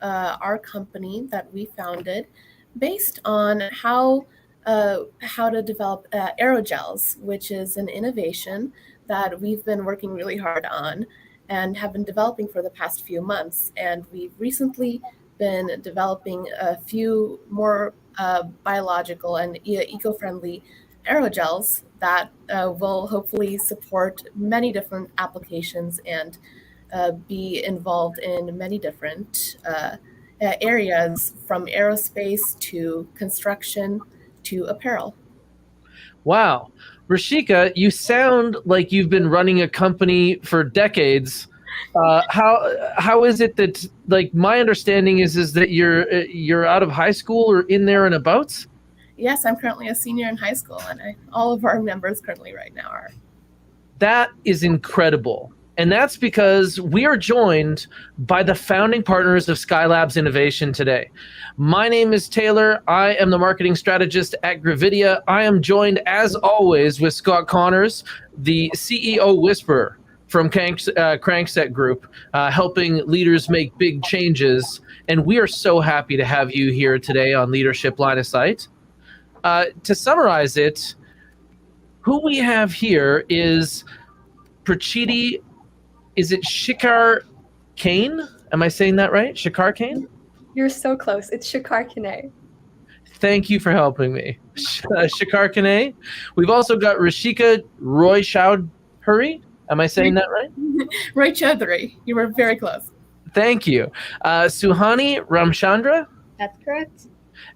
our company that we founded based on how to develop aerogels, which is an innovation that we've been working really hard on and have been developing for the past few months. And we've recently been developing a few more biological and eco-friendly aerogels that will hopefully support many different applications and be involved in many different areas, from aerospace to construction to apparel. Wow. Hrishika, you sound like you've been running a company for decades. How is it that, like, my understanding is that you're out of high school or in there and abouts? Yes, I'm currently a senior in high school, and all of our members currently right now are. That is incredible. And that's because we are joined by the founding partners of Skyelabs Innovation today. My name is Taylor. I am the marketing strategist at Gravidia. I am joined, as always, with Scott Connors, the CEO whisperer from Crankset Group, helping leaders make big changes. And we are so happy to have you here today on Leadership Line of Sight. To summarize it, who we have here is Pracheeti. Is it Shikarkhane? Am I saying that right? Shikarkhane? You're so close. It's Shikarkhane. Thank you for helping me. Shikarkhane. We've also got Hrishika Roychoudhury. Am I saying that right? Roychoudhury. You were very close. Thank you. Suhani Ramchandra. That's correct.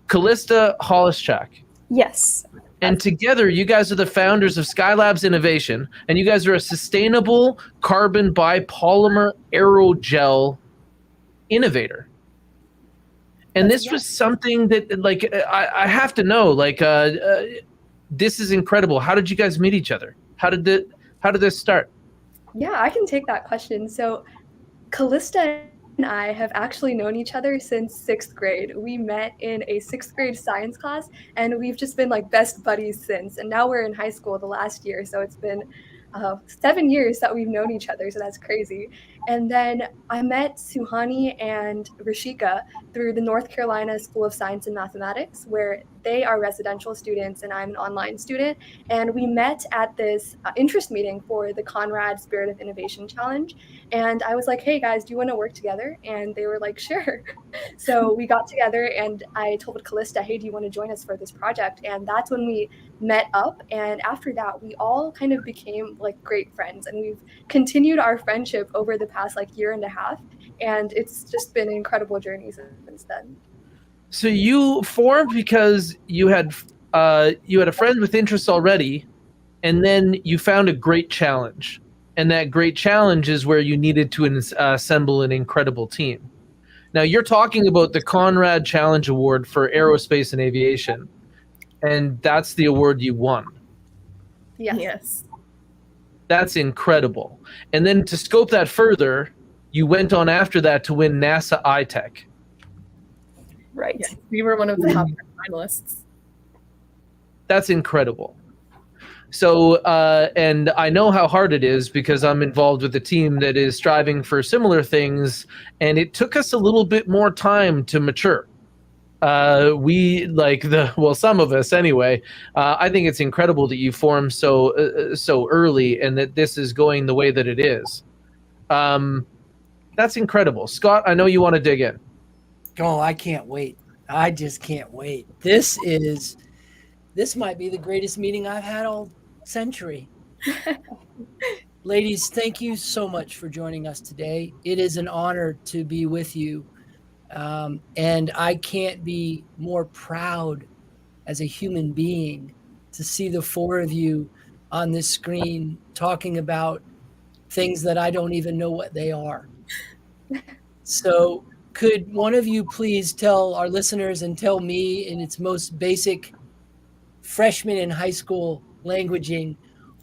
Callista Holleschak. Yes. And together, you guys are the founders of Skyelabs Innovation, and you guys are a sustainable carbon biopolymer aerogel innovator. And this was something that, like, I have to know, like, this is incredible. How did you guys meet each other? How did this start? Yeah, I can take that question. So Callista and I have actually known each other since 6th grade. We met in a 6th grade science class, and we've just been like best buddies since. And now we're in high school the last year, so it's been 7 years that we've known each other, so that's crazy. And then I met Suhani and Hrishika through the North Carolina School of Science and Mathematics, where they are residential students and I'm an online student. And we met at this interest meeting for the Conrad Spirit of Innovation Challenge. And I was like, hey guys, do you want to work together? And they were like, sure. So we got together and I told Callista, hey, do you want to join us for this project? And that's when we met up. And after that, we all kind of became like great friends. And we've continued our friendship over the past like year and a half. And it's just been an incredible journey since then. So you formed because you had a friend with interests already, and then you found a great challenge. And that great challenge is where you needed to assemble an incredible team. Now, you're talking about the Conrad Challenge Award for Aerospace and Aviation, and that's the award you won. Yes. That's incredible. And then to scope that further, you went on after that to win NASA iTech. Right. Yeah. We were one of the top finalists. That's incredible. So, and I know how hard it is because I'm involved with a team that is striving for similar things, and it took us a little bit more time to mature. Some of us anyway. I think it's incredible that you formed so early and that this is going the way that it is. That's incredible. Scott, I know you want to dig in. Oh, I can't wait. I just can't wait. This might be the greatest meeting I've had all century. Ladies, thank you so much for joining us today. It is an honor to be with you. And I can't be more proud as a human being to see the four of you on this screen talking about things that I don't even know what they are. So could one of you please tell our listeners and tell me in its most basic freshman in high school languaging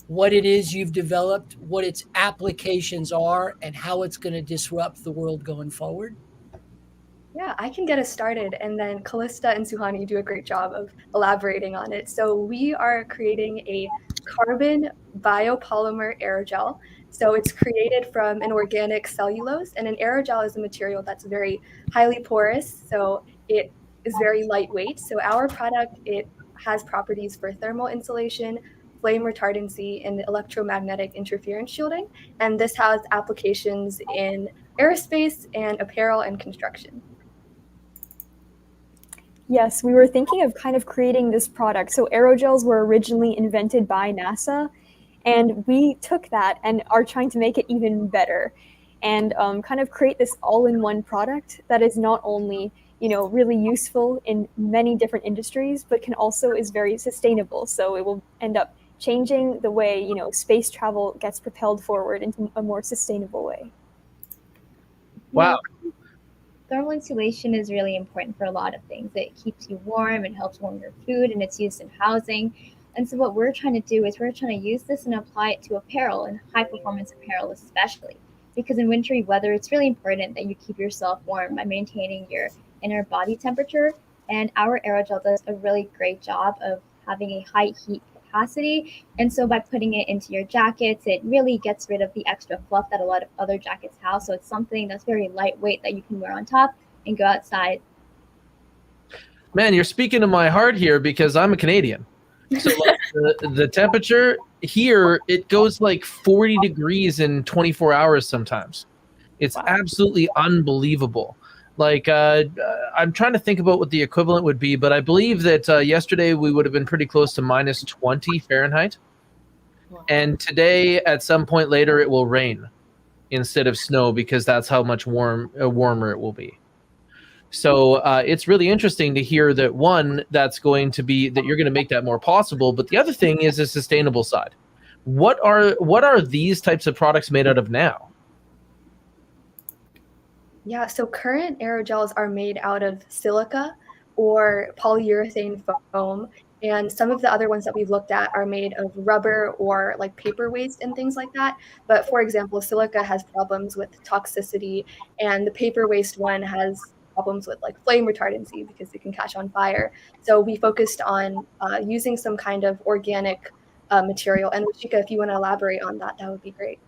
what it is you've developed, what its applications are, and how it's going to disrupt the world going forward? Yeah, I can get us started, and then Callista and Suhani do a great job of elaborating on it. So we are creating a carbon biopolymer aerogel So it's created from an organic cellulose, and an aerogel is a material that's very highly porous, so it is very lightweight. So our product, it has properties for thermal insulation, flame retardancy, and electromagnetic interference shielding. And this has applications in aerospace and apparel and construction. Yes, we were thinking of kind of creating this product. So aerogels were originally invented by NASA, and we took that and are trying to make it even better and kind of create this all-in-one product that is not only, really useful in many different industries, but can also is very sustainable. So it will end up changing the way, space travel gets propelled forward into a more sustainable way. Wow. Thermal insulation is really important for a lot of things. It keeps you warm, it helps warm your food, and it's used in housing. And so what we're trying to do is we're trying to use this and apply it to apparel, and high performance apparel especially. Because in wintry weather, it's really important that you keep yourself warm by maintaining your inner body temperature. And our aerogel does a really great job of having a high heat capacity. And so by putting it into your jackets, it really gets rid of the extra fluff that a lot of other jackets have. So it's something that's very lightweight that you can wear on top and go outside. Man, you're speaking to my heart here because I'm a Canadian. So like, the temperature here, it goes like 40 degrees in 24 hours sometimes. It's absolutely unbelievable. Like, I'm trying to think about what the equivalent would be, but I believe that yesterday we would have been pretty close to minus 20 Fahrenheit. Wow. And today, at some point later, it will rain instead of snow because that's how much warmer it will be. So it's really interesting to hear that that's going to be that you're going to make that more possible. But the other thing is the sustainable side. What are these types of products made out of now? Yeah, so current aerogels are made out of silica or polyurethane foam. And some of the other ones that we've looked at are made of rubber or like paper waste and things like that. But for example, silica has problems with toxicity, and the paper waste one has problems with like flame retardancy because it can catch on fire. So we focused on using some kind of organic material. And Hrishika, if you want to elaborate on that, that would be great.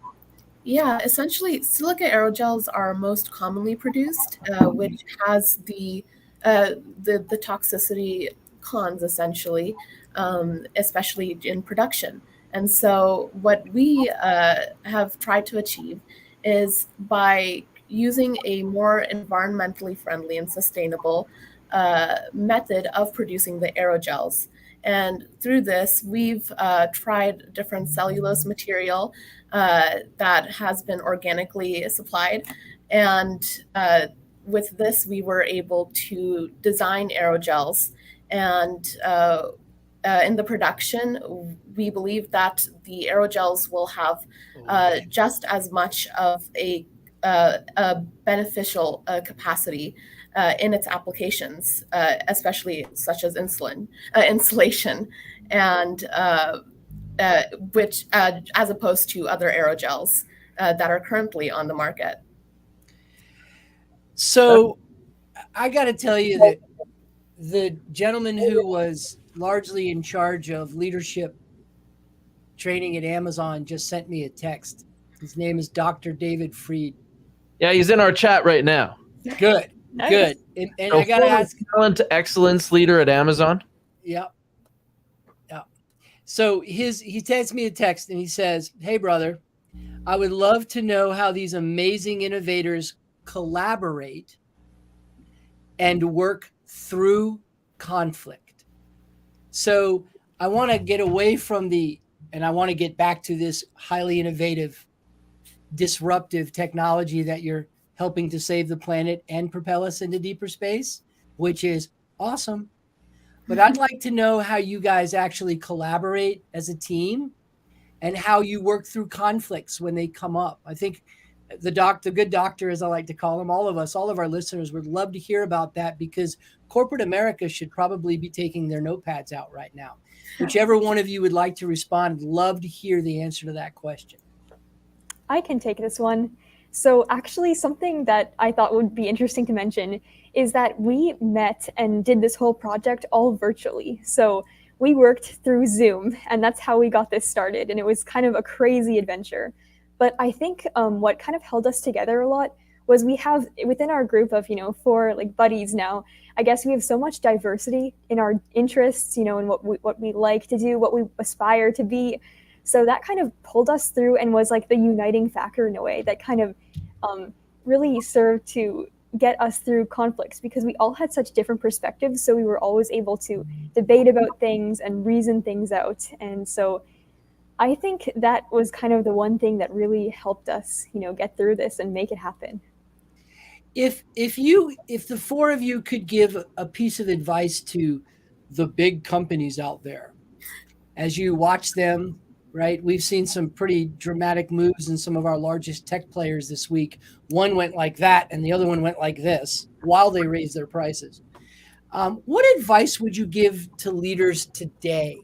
Yeah, essentially, silica aerogels are most commonly produced, which has the toxicity cons essentially, especially in production. And so, what we have tried to achieve is by using a more environmentally friendly and sustainable method of producing the aerogels. And through this, we've tried different cellulose material that has been organically supplied. And with this, we were able to design aerogels. And in the production, we believe that the aerogels will have just as much of a beneficial capacity in its applications, especially such as insulation, and which as opposed to other aerogels that are currently on the market. So I got to tell you that the gentleman who was largely in charge of leadership training at Amazon just sent me a text. His name is Dr. David Freed. Yeah, he's in our chat right now. Good. Nice. Good. And so I got to ask. Talent excellence leader at Amazon. Yep. Yeah. So he texts me a text and he says, "Hey, brother, I would love to know how these amazing innovators collaborate and work through conflict." So I want to get away from and I want to get back to this highly innovative, disruptive technology that you're helping to save the planet and propel us into deeper space, which is awesome. But I'd like to know how you guys actually collaborate as a team and how you work through conflicts when they come up. I think the good doctor, as I like to call him, all of our listeners would love to hear about that, because corporate America should probably be taking their notepads out right now. Whichever one of you would like to respond, love to hear the answer to that question. I can take this one. So actually, something that I thought would be interesting to mention is that we met and did this whole project all virtually. So we worked through Zoom, and that's how we got this started. And it was kind of a crazy adventure. But I think what kind of held us together a lot was we have within our group of 4 like buddies now. I guess we have so much diversity in our interests, in what we like to do, what we aspire to be. So that kind of pulled us through and was like the uniting factor in a way that kind of really served to get us through conflicts, because we all had such different perspectives. So we were always able to debate about things and reason things out. And so I think that was kind of the one thing that really helped us, get through this and make it happen. If the 4 of you could give a piece of advice to the big companies out there, as you watch them, right? We've seen some pretty dramatic moves in some of our largest tech players this week. One went like that, and the other one went like this while they raised their prices. What advice would you give to leaders today?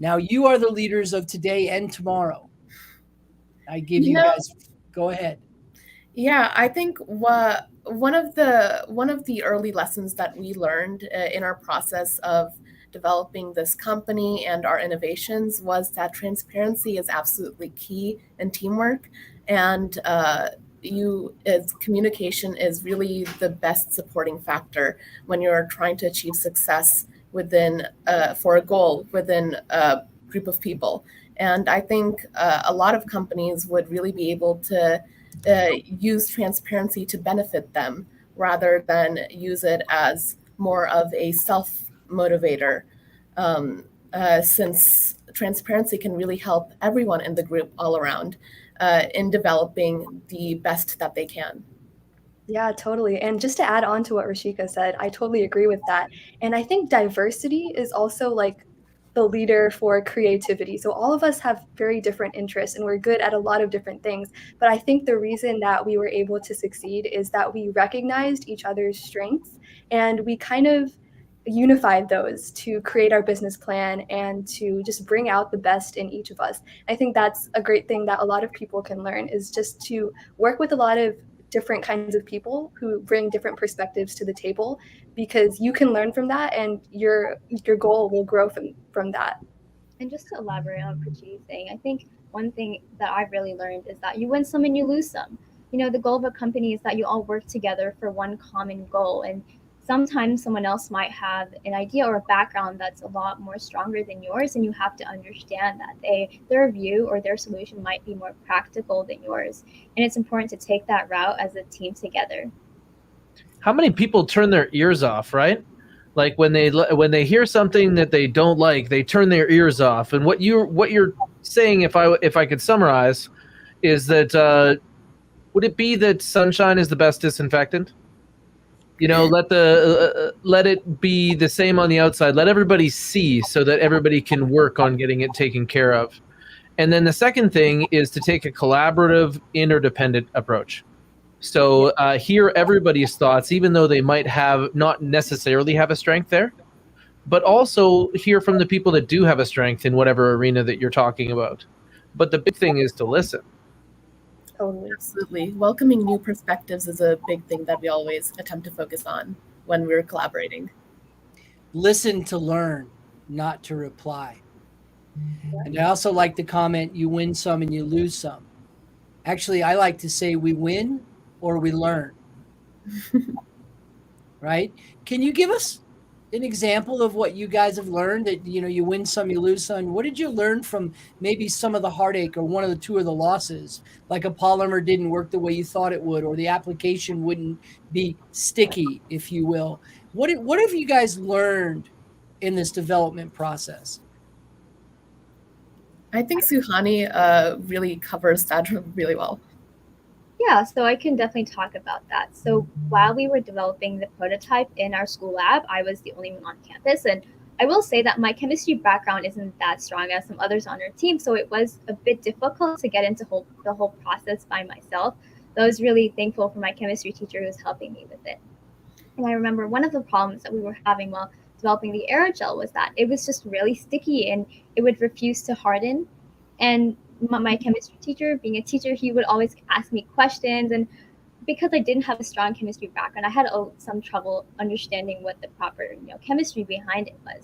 Now, you are the leaders of today and tomorrow. I give you guys, go ahead. Yeah, I think one of the early lessons that we learned in our process of developing this company and our innovations was that transparency is absolutely key in teamwork, and communication is really the best supporting factor when you're trying to achieve success within for a goal within a group of people. And I think a lot of companies would really be able to use transparency to benefit them rather than use it as more of a self-motivator, since transparency can really help everyone in the group all around in developing the best that they can. Yeah, totally. And just to add on to what Hrishika said, I totally agree with that. And I think diversity is also like the leader for creativity. So all of us have very different interests and we're good at a lot of different things. But I think the reason that we were able to succeed is that we recognized each other's strengths and we kind of unified those to create our business plan and to just bring out the best in each of us. I think that's a great thing that a lot of people can learn, is just to work with a lot of different kinds of people who bring different perspectives to the table, because you can learn from that and your goal will grow from that. And just to elaborate on what Pracheeti's saying, I think one thing that I've really learned is that you win some and you lose some. The goal of a company is that you all work together for one common goal. And sometimes someone else might have an idea or a background that's a lot more stronger than yours, and you have to understand that their view or their solution might be more practical than yours. And it's important to take that route as a team together. How many people turn their ears off, right? Like when they hear something that they don't like, they turn their ears off. And what you're saying, if I could summarize, is that would it be that sunshine is the best disinfectant? Let it be the same on the outside. Let everybody see so that everybody can work on getting it taken care of. And then the second thing is to take a collaborative, interdependent approach. So hear everybody's thoughts, even though they might not necessarily have a strength there, but also hear from the people that do have a strength in whatever arena that you're talking about. But the big thing is to listen. Totally. Absolutely. Welcoming new perspectives is a big thing that we always attempt to focus on when we're collaborating. Listen to learn, not to reply. And I also like the comment, you win some and you lose some. Actually, I like to say we win or we learn. Right? Can you give us an example of what you guys have learned, that you win some, you lose some? What did you learn from maybe some of the heartache or one of the two of the losses, like a polymer didn't work the way you thought it would, or the application wouldn't be sticky, if you will? What have you guys learned in this development process? I think Suhani really covers that really well. Yeah, so I can definitely talk about that. So while we were developing the prototype in our school lab, I was the only one on campus. And I will say that my chemistry background isn't that strong as some others on our team. So it was a bit difficult to get into the whole process by myself. But I was really thankful for my chemistry teacher who was helping me with it. And I remember one of the problems that we were having while developing the aerogel was that it was just really sticky and it would refuse to harden. And my chemistry teacher, being a teacher, he would always ask me questions, and because I didn't have a strong chemistry background, I had some trouble understanding what the proper chemistry behind it was.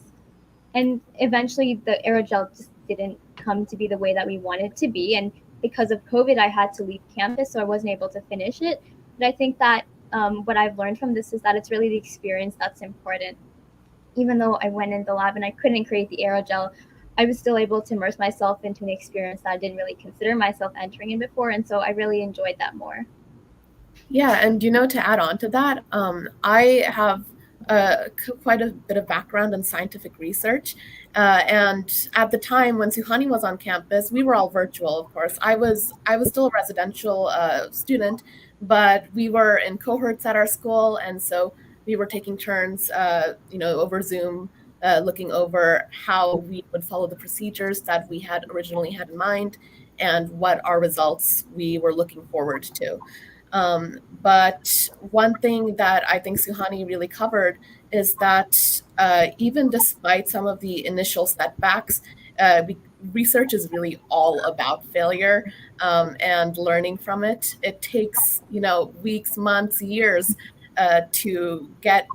And eventually the aerogel just didn't come to be the way that we wanted it to be, and because of COVID, I had to leave campus, so I wasn't able to finish it. But I think that what I've learned from this is that it's really the experience that's important. Even though I went in the lab and I couldn't create the aerogel, I was still able to immerse myself into an experience that I didn't really consider myself entering in before. And so I really enjoyed that more. Yeah, and to add on to that, I have quite a bit of background in scientific research. And at the time when Suhani was on campus, we were all virtual, of course. I was still a residential student, but we were in cohorts at our school, and so we were taking turns, over Zoom, looking over how we would follow the procedures that we had originally had in mind and what our results we were looking forward to. But one thing that I think Suhani really covered is that even despite some of the initial setbacks, research is really all about failure and learning from it. It takes weeks, months, years to get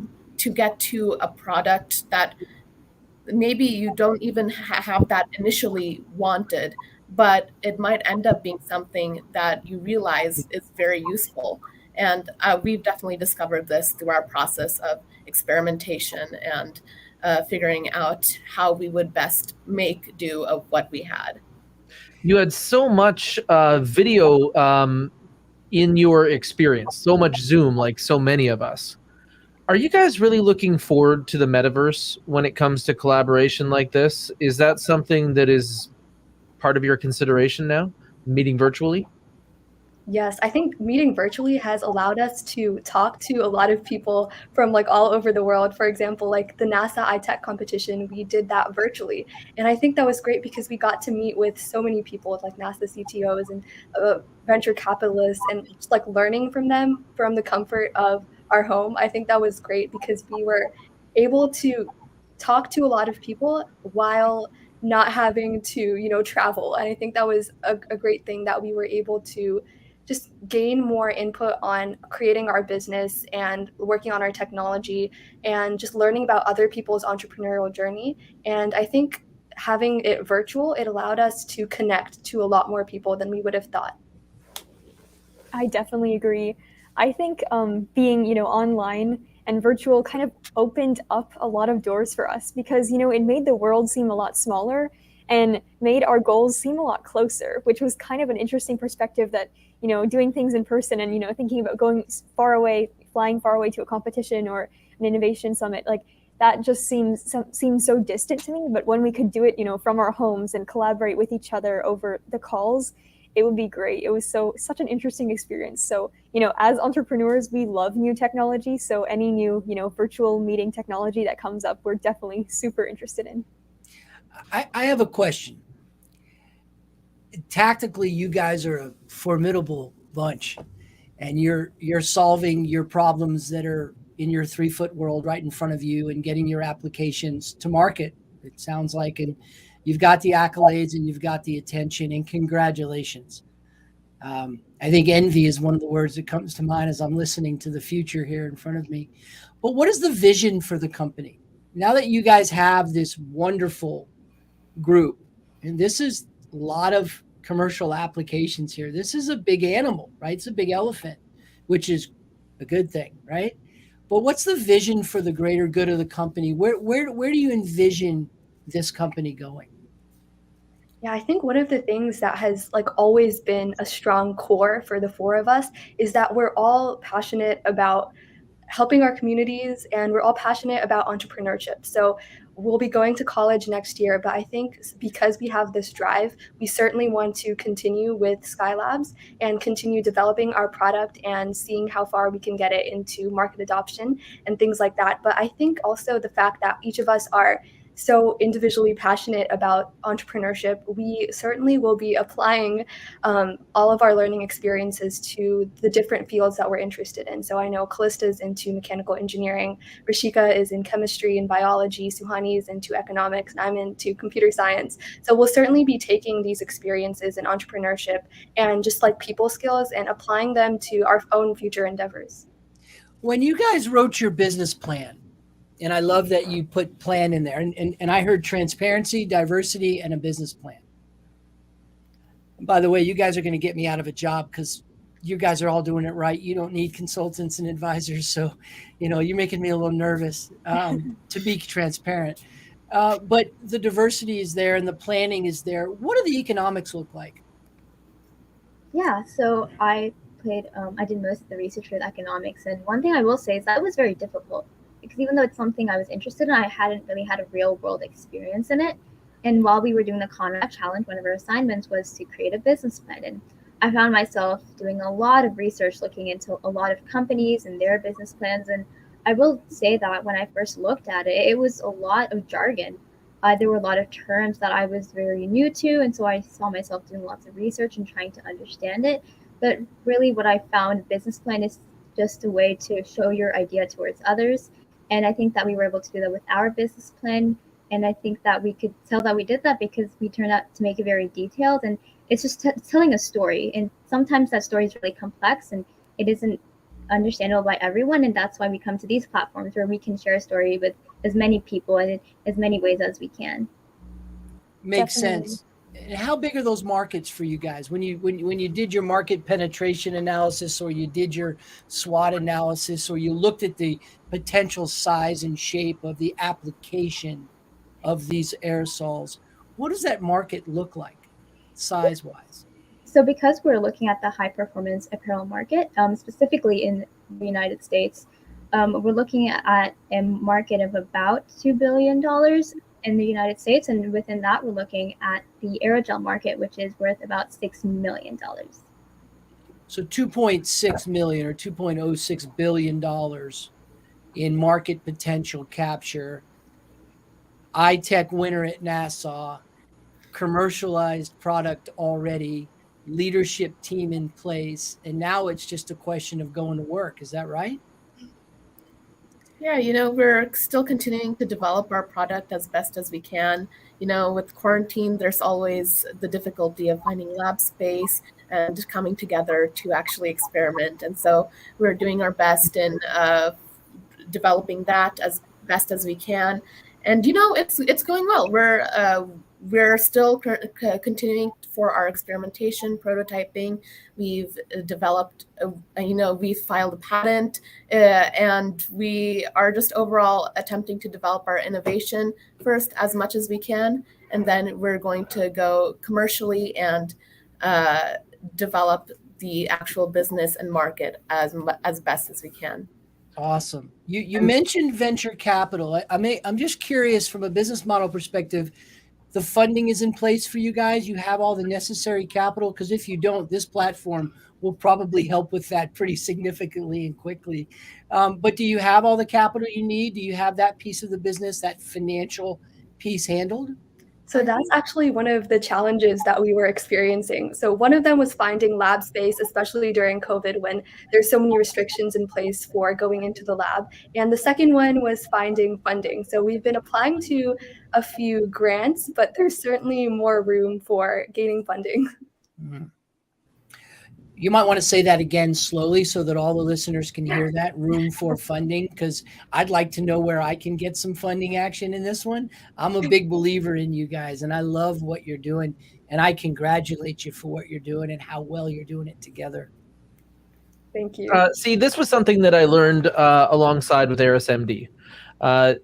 to a product that maybe you don't even have that initially wanted, but it might end up being something that you realize is very useful. And we've definitely discovered this through our process of experimentation and figuring out how we would best make do of what we had. You had so much video in your experience, so much Zoom, like so many of us. Are you guys really looking forward to the metaverse when it comes to collaboration like this? Is that something that is part of your consideration now, meeting virtually? Yes, I think meeting virtually has allowed us to talk to a lot of people from like all over the world. For example, like the NASA iTech competition, we did that virtually. And I think that was great because we got to meet with so many people, like NASA CTOs and venture capitalists, and just like learning from them from the comfort of our home. I think that was great because we were able to talk to a lot of people while not having to, travel. And I think that was a great thing that we were able to just gain more input on creating our business and working on our technology and just learning about other people's entrepreneurial journey. And I think having it virtual, it allowed us to connect to a lot more people than we would have thought. I definitely agree. I think being, online and virtual kind of opened up a lot of doors for us because, it made the world seem a lot smaller and made our goals seem a lot closer, which was kind of an interesting perspective that, doing things in person and, thinking about going far away, flying far away to a competition or an innovation summit, like that just seems so distant to me. But when we could do it, from our homes and collaborate with each other over the calls, it would be great. It was such an interesting experience. So, as entrepreneurs, we love new technology. So any new, virtual meeting technology that comes up, we're definitely super interested in. I have a question. Tactically, you guys are a formidable bunch, and you're solving your problems that are in your 3-foot world right in front of you and getting your applications to market, it sounds like. And you've got the accolades and you've got the attention, and congratulations. I think envy is one of the words that comes to mind as I'm listening to the future here in front of me. But what is the vision for the company? Now that you guys have this wonderful group, and this is a lot of commercial applications here. This is a big animal, right? It's a big elephant, which is a good thing, right? But what's the vision for the greater good of the company? Where do you envision this company going? Yeah, I think one of the things that has like always been a strong core for the four of us is that we're all passionate about helping our communities and we're all passionate about entrepreneurship. So we'll be going to college next year, but I think because we have this drive, we certainly want to continue with Skyelabs and continue developing our product and seeing how far we can get it into market adoption and things like that. But I think also the fact that each of us are so individually passionate about entrepreneurship, we certainly will be applying all of our learning experiences to the different fields that we're interested in. So I know Callista is into mechanical engineering, Hrishika is in chemistry and biology, Suhani is into economics, and I'm into computer science. So we'll certainly be taking these experiences in entrepreneurship and just like people skills and applying them to our own future endeavors. When you guys wrote your business plan, and I love that you put plan in there. And I heard transparency, diversity, and a business plan. By the way, you guys are going to get me out of a job because you guys are all doing it right. You don't need consultants and advisors. So, you're making me a little nervous, to be transparent. But the diversity is there and the planning is there. What do the economics look like? Yeah, so I did most of the research with economics, and one thing I will say is that it was very difficult because even though it's something I was interested in, I hadn't really had a real world experience in it. And while we were doing the Conrad Challenge, one of our assignments was to create a business plan. And I found myself doing a lot of research, looking into a lot of companies and their business plans. And I will say that when I first looked at it, it was a lot of jargon. There were a lot of terms that I was very new to, and so I saw myself doing lots of research and trying to understand it. But really, what I found, business plan is just a way to show your idea towards others. And I think that we were able to do that with our business plan. And I think that we could tell that we did that because we turned out to make it very detailed. And it's just telling a story. And sometimes that story is really complex and it isn't understandable by everyone. And that's why we come to these platforms where we can share a story with as many people and in as many ways as we can. Makes Definitely. sense. And how big are those markets for you guys? When you did your market penetration analysis, or you did your SWOT analysis, or you looked at the potential size and shape of the application of these aerosols, what does that market look like size-wise? So because we're looking at the high performance apparel market, specifically in the United States, we're looking at a market of about $2 billion in the United States. And within that, we're looking at the aerogel market, which is worth about $6 million. So 2.6 million or $2.06 billion in market potential capture. iTech winner at NASA, commercialized product already, leadership team in place, and now it's just a question of going to work. Is that right? Yeah, we're still continuing to develop our product as best as we can. With quarantine, there's always the difficulty of finding lab space and coming together to actually experiment. And so we're doing our best in developing that as best as we can. And it's going well. We're still continuing for our experimentation, prototyping. We've developed, we've filed a patent, and we are just overall attempting to develop our innovation first as much as we can, and then we're going to go commercially and develop the actual business and market as best as we can. Awesome. You mentioned venture capital. I'm just curious from a business model perspective. The funding is in place for you guys. You have all the necessary capital, because if you don't, this platform will probably help with that pretty significantly and quickly. But do you have all the capital you need? Do you have that piece of the business, that financial piece handled? So that's actually one of the challenges that we were experiencing. So one of them was finding lab space, especially during COVID when there's so many restrictions in place for going into the lab. And the second one was finding funding. So we've been applying to a few grants, but there's certainly more room for gaining funding. Mm-hmm. You might want to say that again slowly so that all the listeners can hear that. Room for funding, because I'd like to know where I can get some funding action in this one. I'm a big believer in you guys, and I love what you're doing, and I congratulate you for what you're doing and how well you're doing it together. Thank you. See, this was something that I learned alongside with AerosMD.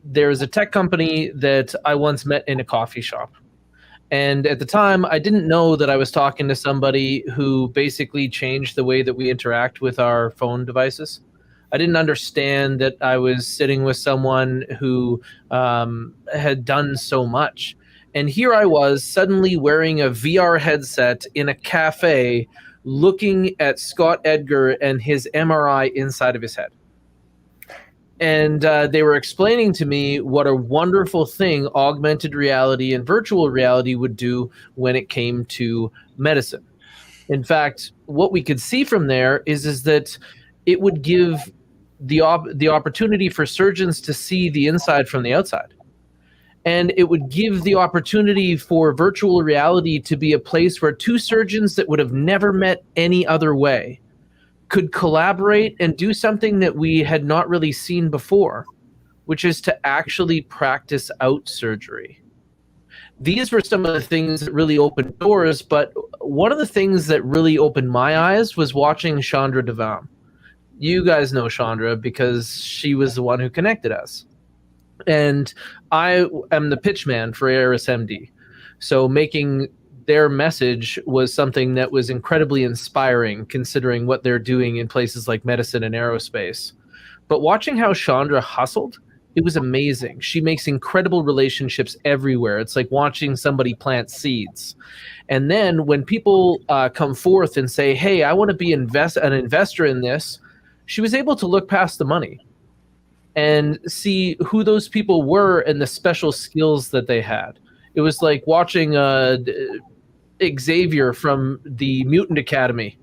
There was a tech company that I once met in a coffee shop. And at the time, I didn't know that I was talking to somebody who basically changed the way that we interact with our phone devices. I didn't understand that I was sitting with someone who had done so much. And here I was suddenly wearing a VR headset in a cafe looking at Scott Edgar and his MRI inside of his head. And they were explaining to me what a wonderful thing augmented reality and virtual reality would do when it came to medicine. In fact, what we could see from there is that it would give the opportunity for surgeons to see the inside from the outside. And it would give the opportunity for virtual reality to be a place where two surgeons that would have never met any other way could collaborate and do something that we had not really seen before, which is to actually practice out surgery. these were some of the things that really opened doors. But one of the things that really opened my eyes was watching Chandra Devam. You guys know Chandra because she was the one who connected us. And I am the pitch man for ARIS-MD. So making their message was something that was incredibly inspiring, considering what they're doing in places like medicine and aerospace. But watching how Chandra hustled, it was amazing. She makes incredible relationships everywhere. It's like watching somebody plant seeds. And then when people come forth and say, hey, I want to be an investor in this, she was able to look past the money and see who those people were and the special skills that they had. It was like watching Xavier from the Mutant Academy,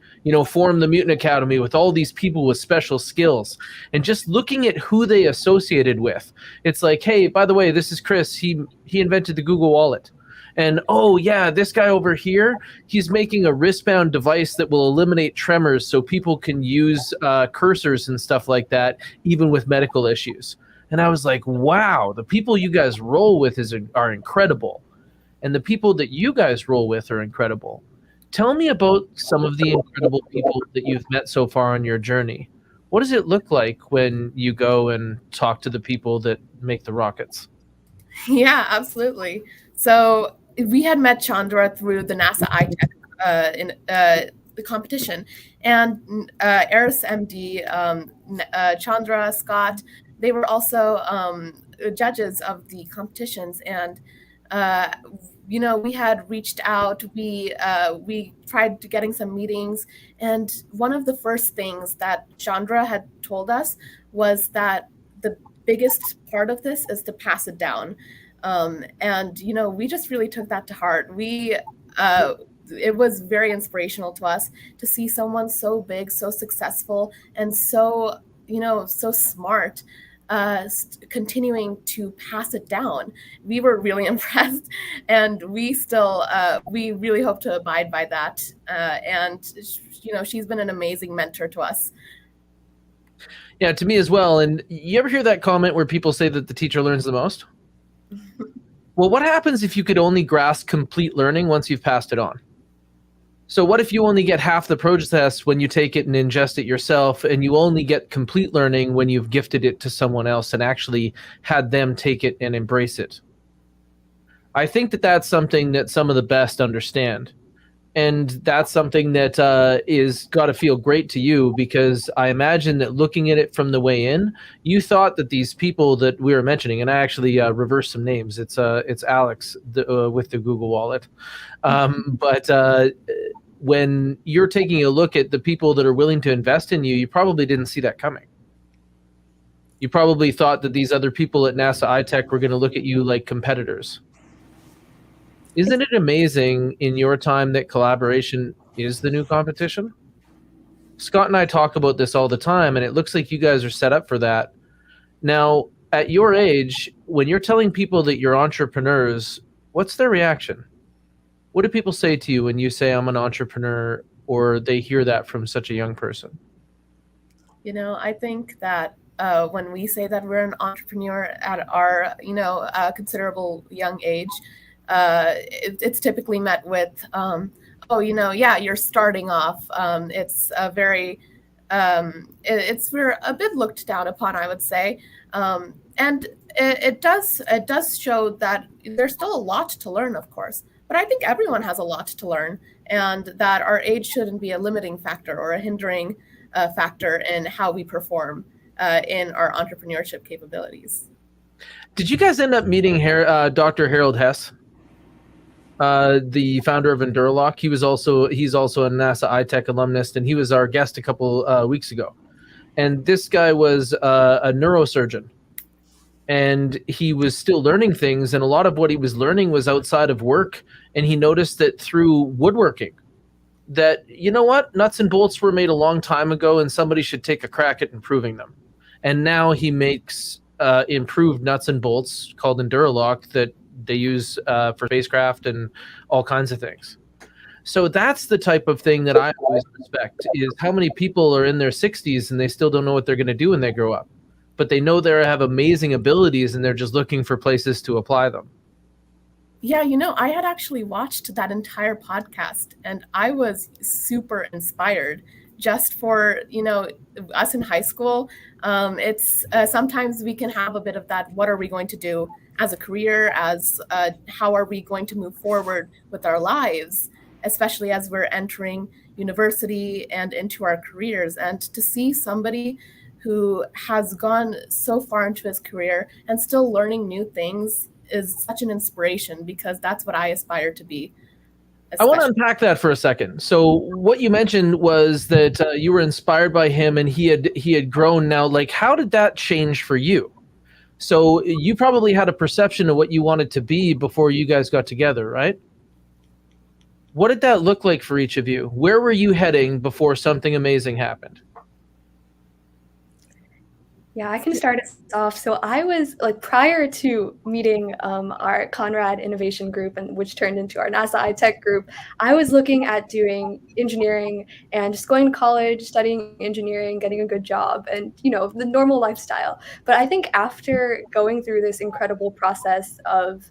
form the Mutant Academy with all these people with special skills, and just looking at who they associated with. It's like, hey, by the way, this is Chris. He invented the Google Wallet. And, oh, yeah, this guy over here, he's making a wristbound device that will eliminate tremors so people can use cursors and stuff like that, even with medical issues. And I was like, wow, the people you guys roll with are incredible. And the people that you guys roll with are incredible. Tell me about some of the incredible people that you've met so far on your journey. What does it look like when you go and talk to the people that make the rockets? Yeah, absolutely. So we had met Chandra through the NASA iTech in the competition, and ARIS-MD, Chandra, Scott, they were also judges of the competitions, and we had reached out. We tried getting some meetings, and one of the first things that Chandra had told us was that the biggest part of this is to pass it down. And we just really took that to heart. It was very inspirational to us to see someone so big, so successful, and so smart, continuing to pass it down. We were really impressed, and we really hope to abide by that. And she's been an amazing mentor to us. Yeah, to me as well. And you ever hear that comment where people say that the teacher learns the most? Well, what happens if you could only grasp complete learning once you've passed it on? So what if you only get half the process when you take it and ingest it yourself, and you only get complete learning when you've gifted it to someone else and actually had them take it and embrace it? I think that that's something that some of the best understand. And that's something that is got to feel great to you, because I imagine that looking at it from the way in, you thought that these people that we were mentioning, and I actually reversed some names. It's Alex with the Google Wallet. But when you're taking a look at the people that are willing to invest in you, you probably didn't see that coming. You probably thought that these other people at NASA iTech were going to look at you like competitors. Isn't it amazing in your time that collaboration is the new competition? Scott and I talk about this all the time, and it looks like you guys are set up for that. Now, at your age, when you're telling people that you're entrepreneurs, what's their reaction? What do people say to you when you say, I'm an entrepreneur, or they hear that from such a young person? I think that when we say that we're an entrepreneur at our, considerable young age, it's typically met with, yeah, you're starting off. We're a bit looked down upon, I would say. And it does show that there's still a lot to learn, of course. But I think everyone has a lot to learn, and that our age shouldn't be a limiting factor or a hindering factor in how we perform in our entrepreneurship capabilities. Did you guys end up meeting Dr. Harold Hess? The founder of Enduralock. He's also a NASA iTech alumnus, and he was our guest a couple weeks ago. And this guy was a neurosurgeon, and he was still learning things, and a lot of what he was learning was outside of work. And he noticed that through woodworking, that, nuts and bolts were made a long time ago, and somebody should take a crack at improving them. And now he makes improved nuts and bolts called Enduralock that they use for spacecraft and all kinds of things. So that's the type of thing that I always respect, is how many people are in their 60s and they still don't know what they're going to do when they grow up. But they know they have amazing abilities, and they're just looking for places to apply them. Yeah, I had actually watched that entire podcast and I was super inspired just for, us in high school. It's sometimes we can have a bit of that. What are we going to do as a career? As how are we going to move forward with our lives, especially as we're entering university and into our careers? And to see somebody who has gone so far into his career and still learning new things is such an inspiration because that's what I aspire to be. I want to unpack that for a second. So what you mentioned was that you were inspired by him and he had grown now. Like, how did that change for you? So you probably had a perception of what you wanted to be before you guys got together, right? What did that look like for each of you? Where were you heading before something amazing happened? Yeah, I can start us off. So I was prior to meeting our Conrad Innovation Group, and which turned into our NASA iTech group, I was looking at doing engineering and just going to college, studying engineering, getting a good job, and the normal lifestyle. But I think after going through this incredible process of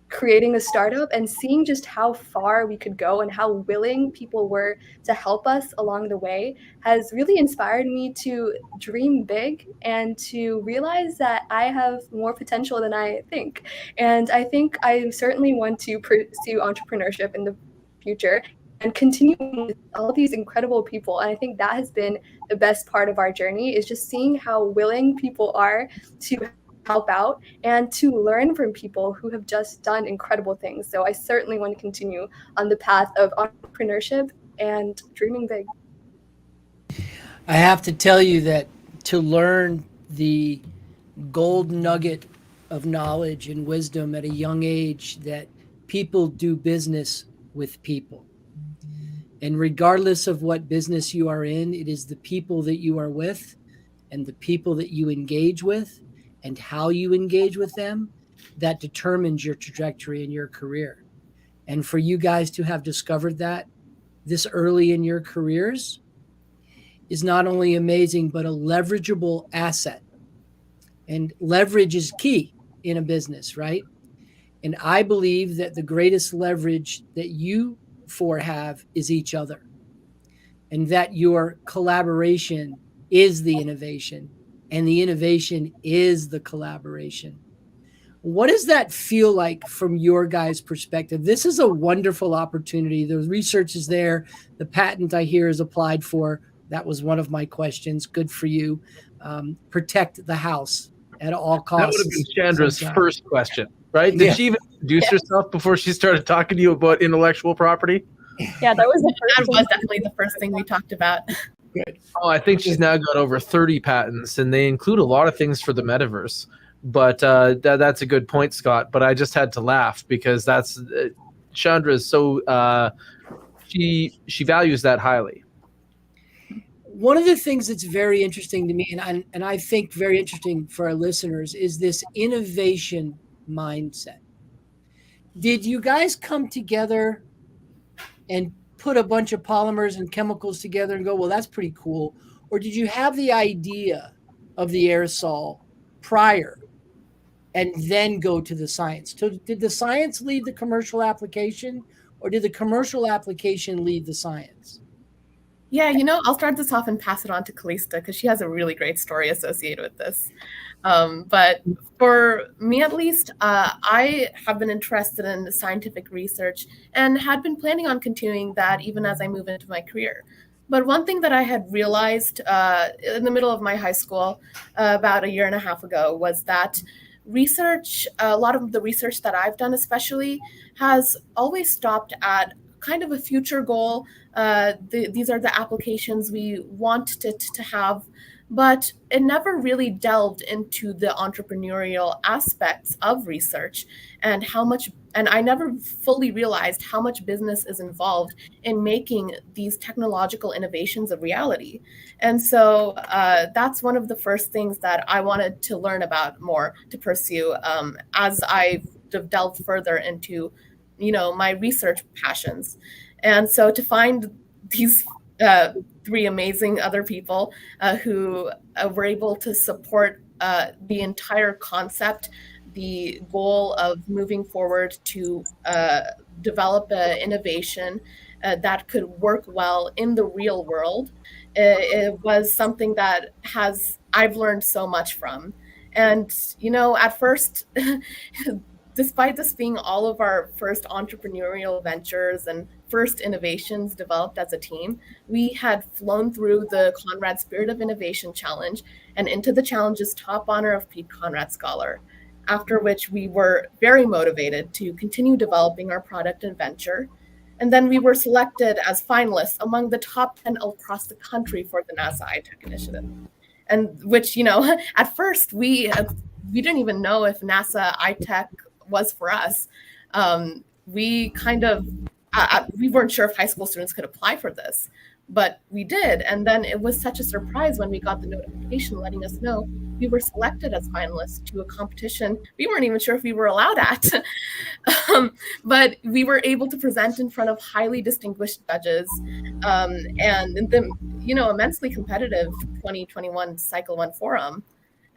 creating a startup and seeing just how far we could go and how willing people were to help us along the way has really inspired me to dream big and to realize that I have more potential than I think. And I think I certainly want to pursue entrepreneurship in the future and continue with all these incredible people. And I think that has been the best part of our journey, is just seeing how willing people are to help out and to learn from people who have just done incredible things. So I certainly want to continue on the path of entrepreneurship and dreaming big. I have to tell you that to learn the gold nugget of knowledge and wisdom at a young age, that people do business with people. And regardless of what business you are in, it is the people that you are with and the people that you engage with and how you engage with them that determines your trajectory in your career. And for you guys to have discovered that this early in your careers is not only amazing, but a leverageable asset. And leverage is key in a business, right? And I believe that the greatest leverage that you four have is each other, and that your collaboration is the innovation, and the innovation is the collaboration. What does that feel like from your guys' perspective? This is a wonderful opportunity. The research is there. The patent, I hear, is applied for. That was one of my questions. Good for you. Protect the house at all costs. That would have been Chandra's first question, right? Did she even introduce herself before she started talking to you about intellectual property? Yeah, that was definitely the first thing we talked about. Good. Oh, I think she's now got over 30 patents, and they include a lot of things for the metaverse. But that's a good point, Scott. But I just had to laugh because that's Chandra is so she values that highly. One of the things that's very interesting to me, and I think very interesting for our listeners, is this innovation mindset. Did you guys come together and put a bunch of polymers and chemicals together and go, well, that's pretty cool? Or did you have the idea of the aerosol prior and then go to the science? So did the science lead the commercial application, or did the commercial application lead the science? Yeah, I'll start this off and pass it on to Callista because she has a really great story associated with this. But for me, at least, I have been interested in scientific research and had been planning on continuing that even as I move into my career. But one thing that I had realized in the middle of my high school about a year and a half ago was that research, a lot of the research that I've done especially, has always stopped at kind of a future goal. These are the applications we want to have, but it never really delved into the entrepreneurial aspects of research and I never fully realized how much business is involved in making these technological innovations a reality. And so that's one of the first things that I wanted to learn about more, to pursue as I delved further into my research passions. And so to find these three amazing other people who were able to support the entire concept the goal of moving forward to develop an innovation that could work well in the real world, it was something that I've learned so much from. And, at first, despite this being all of our first entrepreneurial ventures and first innovations developed as a team, we had flown through the Conrad Spirit of Innovation Challenge and into the challenge's top honor of Pete Conrad Scholar, after which we were very motivated to continue developing our product and venture. And then we were selected as finalists among the top 10 across the country for the NASA iTech initiative. And which, at first we didn't even know if NASA iTech was for us. We kind of, we weren't sure if high school students could apply for this, but we did. And then it was such a surprise when we got the notification letting us know we were selected as finalists to a competition we weren't even sure if we were allowed at. But we were able to present in front of highly distinguished judges, and in the immensely competitive 2021 Cycle 1 forum.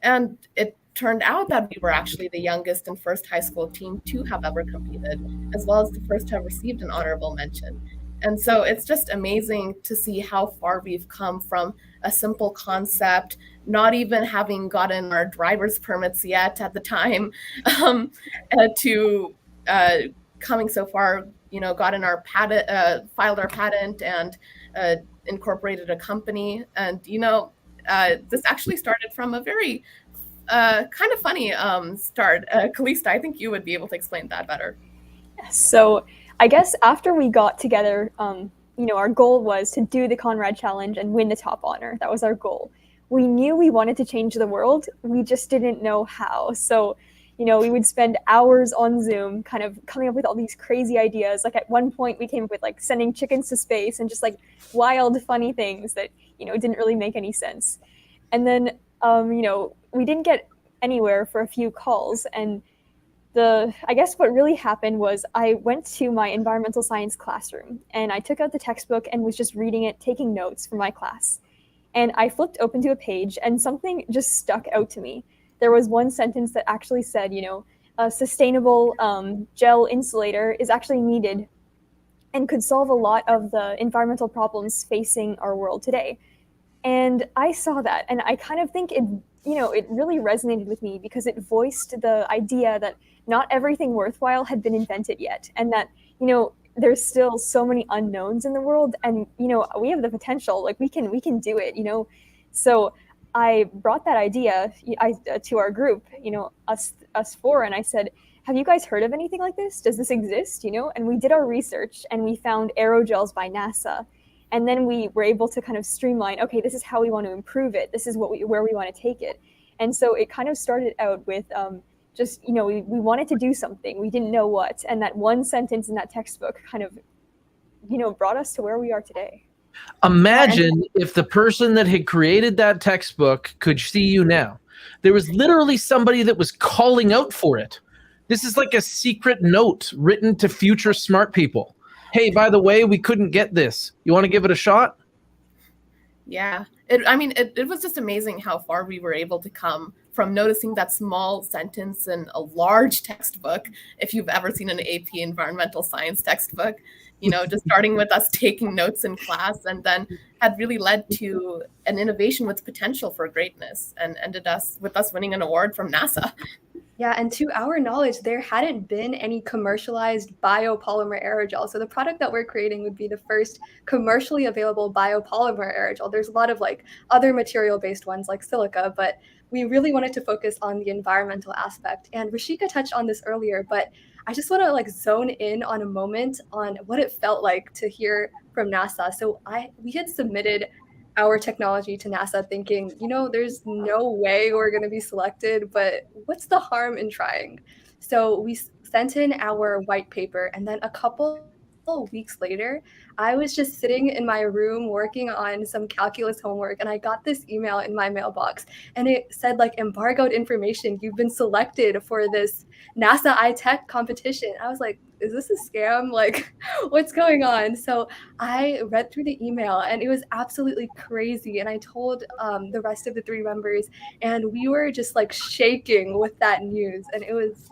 And it turned out that we were actually the youngest and first high school team to have ever competed, as well as the first to have received an honorable mention. And so it's just amazing to see how far we've come from a simple concept, not even having gotten our driver's permits yet at the time, to coming so far, gotten our patent, filed our patent, and incorporated a company. And, this actually started from a very kind of funny start. Callista, I think you would be able to explain that better. So I guess after we got together, our goal was to do the Conrad Challenge and win the top honor. That was our goal. We knew we wanted to change the world. We just didn't know how. So, we would spend hours on Zoom kind of coming up with all these crazy ideas. Like at one point we came up with like sending chickens to space and just like wild, funny things that, didn't really make any sense. And then, we didn't get anywhere for a few calls. And I guess what really happened was I went to my environmental science classroom and I took out the textbook and was just reading it, taking notes for my class. And I flipped open to a page and something just stuck out to me. There was one sentence that actually said, a sustainable gel insulator is actually needed and could solve a lot of the environmental problems facing our world today. And I saw that and I kind of think it really resonated with me because it voiced the idea that not everything worthwhile had been invented yet, and that, there's still so many unknowns in the world, and, we have the potential, like we can do it, So I brought that idea to our group, us four, and I said, have you guys heard of anything like this? Does this exist? And we did our research and we found aerogels by NASA. And then we were able to kind of streamline, okay, this is how we want to improve it. This is where we want to take it. And so it kind of started out with we wanted to do something. We didn't know what. And that one sentence in that textbook kind of, brought us to where we are today. Imagine if the person that had created that textbook could see you now. There was literally somebody that was calling out for it. This is like a secret note written to future smart people. Hey, by the way, we couldn't get this. You want to give it a shot? Yeah. It was just amazing how far we were able to come from noticing that small sentence in a large textbook. If you've ever seen an AP environmental science textbook, just starting with us taking notes in class, and then had really led to an innovation with potential for greatness and ended with us winning an award from NASA. Yeah, and to our knowledge, there hadn't been any commercialized biopolymer aerogel. So the product that we're creating would be the first commercially available biopolymer aerogel. There's a lot of other material-based ones like silica, but we really wanted to focus on the environmental aspect. And Hrishika touched on this earlier, but I just want to zone in on a moment on what it felt like to hear from NASA. So we had submitted our technology to NASA thinking, there's no way we're going to be selected, but what's the harm in trying? So we sent in our white paper, and then a couple weeks later, I was just sitting in my room working on some calculus homework, and I got this email in my mailbox, and it said embargoed information, you've been selected for this NASA iTech competition. I was like, is this a scam? Like, what's going on? So I read through the email and it was absolutely crazy. And I told the rest of the 3 members, and we were just like shaking with that news. And it was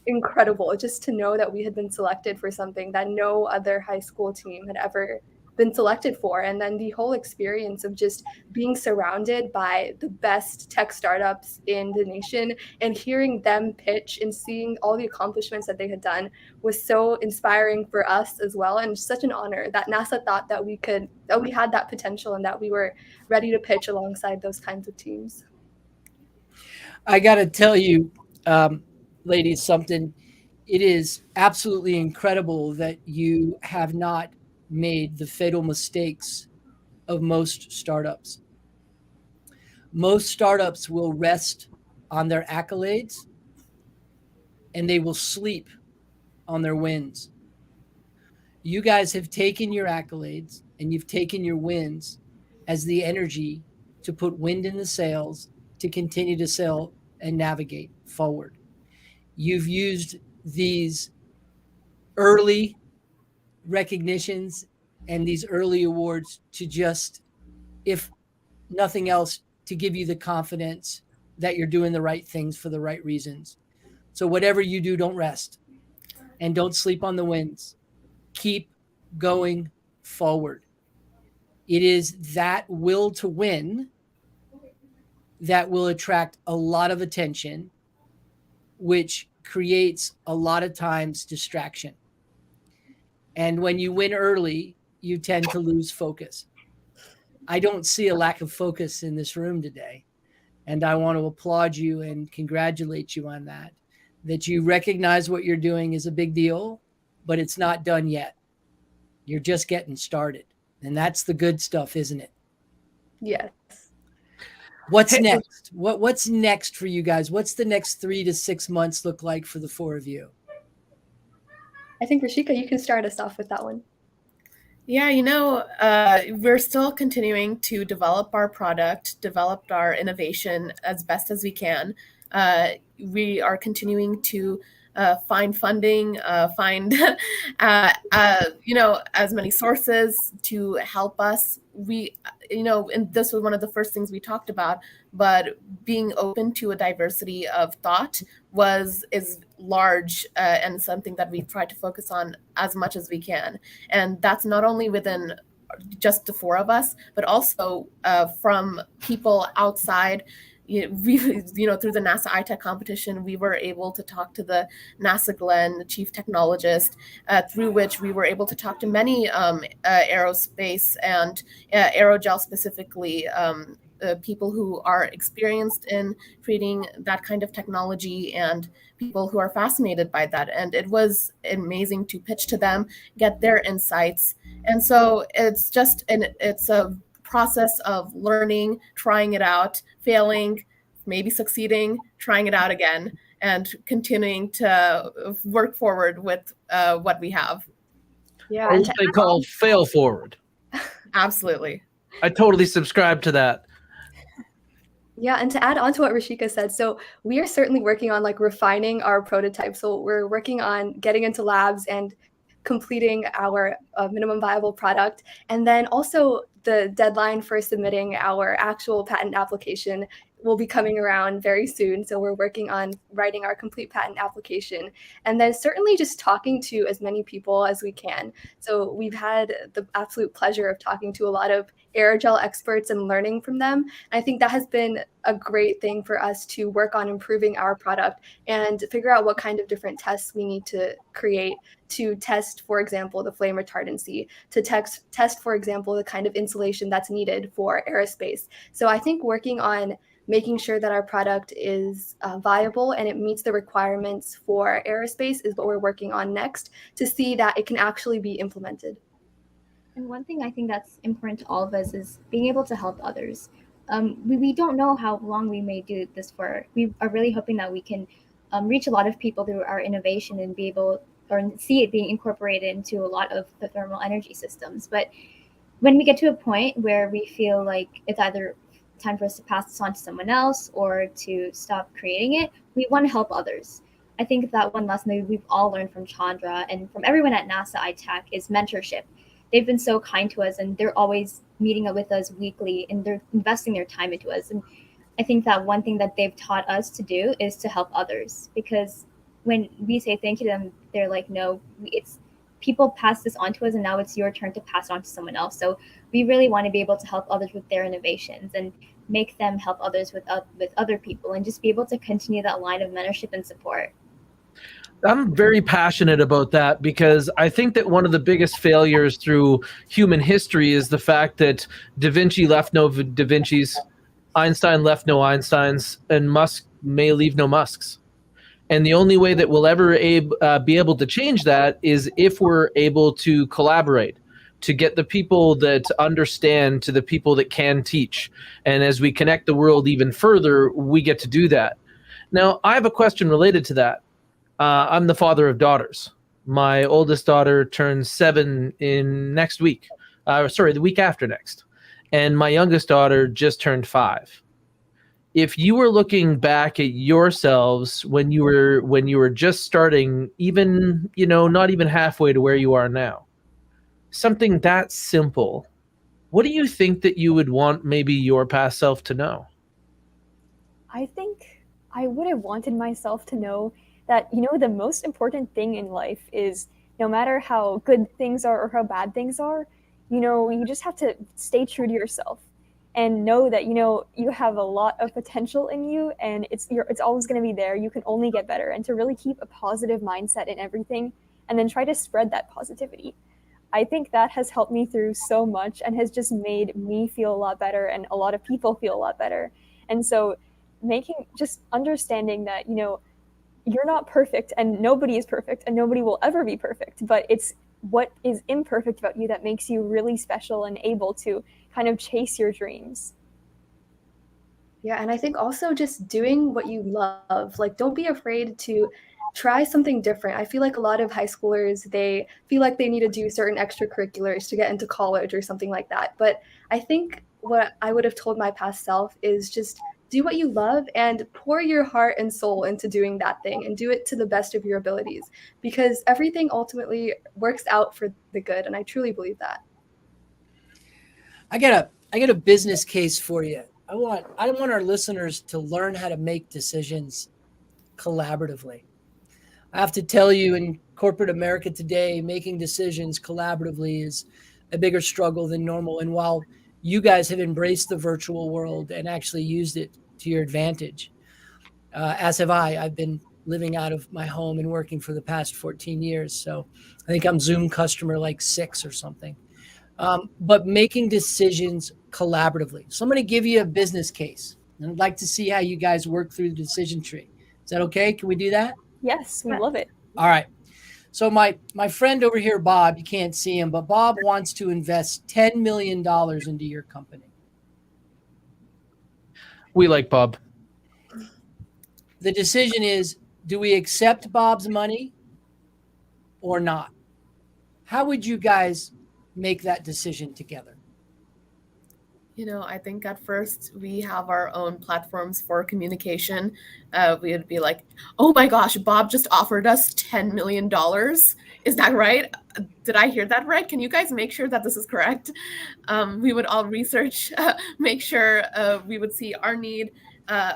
incredible just to know that we had been selected for something that no other high school team had ever been selected for. And then the whole experience of just being surrounded by the best tech startups in the nation and hearing them pitch and seeing all the accomplishments that they had done was so inspiring for us as well. And such an honor that NASA thought that we had that potential and that we were ready to pitch alongside those kinds of teams. I got to tell you, ladies, something. It is absolutely incredible that you have not made the fatal mistakes of most startups. Most startups will rest on their accolades and they will sleep on their wins. You guys have taken your accolades and you've taken your wins as the energy to put wind in the sails to continue to sail and navigate forward. You've used these early recognitions and these early awards to just, if nothing else, to give you the confidence that you're doing the right things for the right reasons. So whatever you do, don't rest and don't sleep on the wins. Keep going forward. It is that will to win that will attract a lot of attention, which creates a lot of times distraction. And when you win early, you tend to lose focus. I don't see a lack of focus in this room today. And I want to applaud you and congratulate you on that, that you recognize what you're doing is a big deal, but it's not done yet. You're just getting started. And that's the good stuff, isn't it? Yes. What's next? What's next for you guys? What's the next 3 to 6 months look like for the 4 of you? I think Hrishika, you can start us off with that one. Yeah, we're still continuing to develop our product, develop our innovation as best as we can. We are continuing to find funding, find as many sources to help us. And this was one of the first things we talked about, but being open to a diversity of thought is large and something that we try to focus on as much as we can. And that's not only within just the 4 of us, but also from people outside. We, through the NASA iTech competition, we were able to talk to the NASA Glenn, the chief technologist, through which we were able to talk to many aerospace and aerogel specifically people who are experienced in creating that kind of technology and people who are fascinated by that. And it was amazing to pitch to them, get their insights. And so it's a process of learning, trying it out, failing, maybe succeeding, trying it out again, and continuing to work forward with what we have. Yeah. Or what they call fail forward. Absolutely. I totally subscribe to that. Yeah, and to add on to what Hrishika said, so we are certainly working on refining our prototype. So we're working on getting into labs and completing our minimum viable product. And then also the deadline for submitting our actual patent application will be coming around very soon. So we're working on writing our complete patent application, and then certainly just talking to as many people as we can. So we've had the absolute pleasure of talking to a lot of aerogel experts and learning from them. I think that has been a great thing for us to work on improving our product and figure out what kind of different tests we need to create to test, for example, the flame retardancy, to test, for example, the kind of insulation that's needed for aerospace. So I think working on making sure that our product is viable and it meets the requirements for aerospace is what we're working on next, to see that it can actually be implemented. And one thing I think that's important to all of us is being able to help others. We don't know how long we may do this for. We are really hoping that we can reach a lot of people through our innovation and be able or see it being incorporated into a lot of the thermal energy systems. But when we get to a point where we feel like it's either time for us to pass this on to someone else or to stop creating it, we want to help others. I think that one lesson that we've all learned from Chandra and from everyone at NASA iTech is mentorship. They've been so kind to us, and they're always meeting up with us weekly, and they're investing their time into us. And I think that one thing that they've taught us to do is to help others, because when we say thank you to them, they're like, no, it's people pass this on to us, and now it's your turn to pass it on to someone else. So we really want to be able to help others with their innovations and make them help others with other people, and just be able to continue that line of mentorship and support. I'm very passionate about that because I think that one of the biggest failures through human history is the fact that Da Vinci left no Da Vincis, Einstein left no Einsteins, and Musk may leave no Musks. And the only way that we'll ever be able to change that is if we're able to collaborate, to get the people that understand to the people that can teach. And as we connect the world even further, we get to do that. Now, I have a question related to that. I'm the father of daughters. My oldest daughter turns 7 in next week. The week after next. And my youngest daughter just turned 5. If you were looking back at yourselves when you were just starting, even, not even halfway to where you are now, something that simple, what do you think that you would want maybe your past self to know? I think I would have wanted myself to know that, the most important thing in life is no matter how good things are or how bad things are, you just have to stay true to yourself and know that, you have a lot of potential in you, and it's always going to be there. You can only get better, and to really keep a positive mindset in everything and then try to spread that positivity. I think that has helped me through so much and has just made me feel a lot better and a lot of people feel a lot better. And so just understanding that, you're not perfect and nobody is perfect and nobody will ever be perfect, but it's what is imperfect about you that makes you really special and able to kind of chase your dreams. Yeah, and I think also just doing what you love. Like, don't be afraid to try something different. I feel like a lot of high schoolers, they feel like they need to do certain extracurriculars to get into college or something like that. But I think what I would have told my past self is just do what you love and pour your heart and soul into doing that thing, and do it to the best of your abilities, because everything ultimately works out for the good. And I truly believe that. I got a business case for you. I want our listeners to learn how to make decisions collaboratively. I have to tell you, in corporate America today, making decisions collaboratively is a bigger struggle than normal. And while you guys have embraced the virtual world and actually used it to your advantage, as have I. I've been living out of my home and working for the past 14 years. So I think I'm Zoom customer like 6 or something. But making decisions collaboratively. So I'm going to give you a business case, and I'd like to see how you guys work through the decision tree. Is that okay? Can we do that? Yes, we love it. All right. So my friend over here, Bob, you can't see him, but Bob wants to invest $10 million into your company. We like Bob. The decision is, do we accept Bob's money or not? How would you guys make that decision together? I think at first we have our own platforms for communication. We would be like, oh my gosh, Bob just offered us $10 million. Is that right? Did I hear that right? Can you guys make sure that this is correct? We would all research, make sure we would see our need.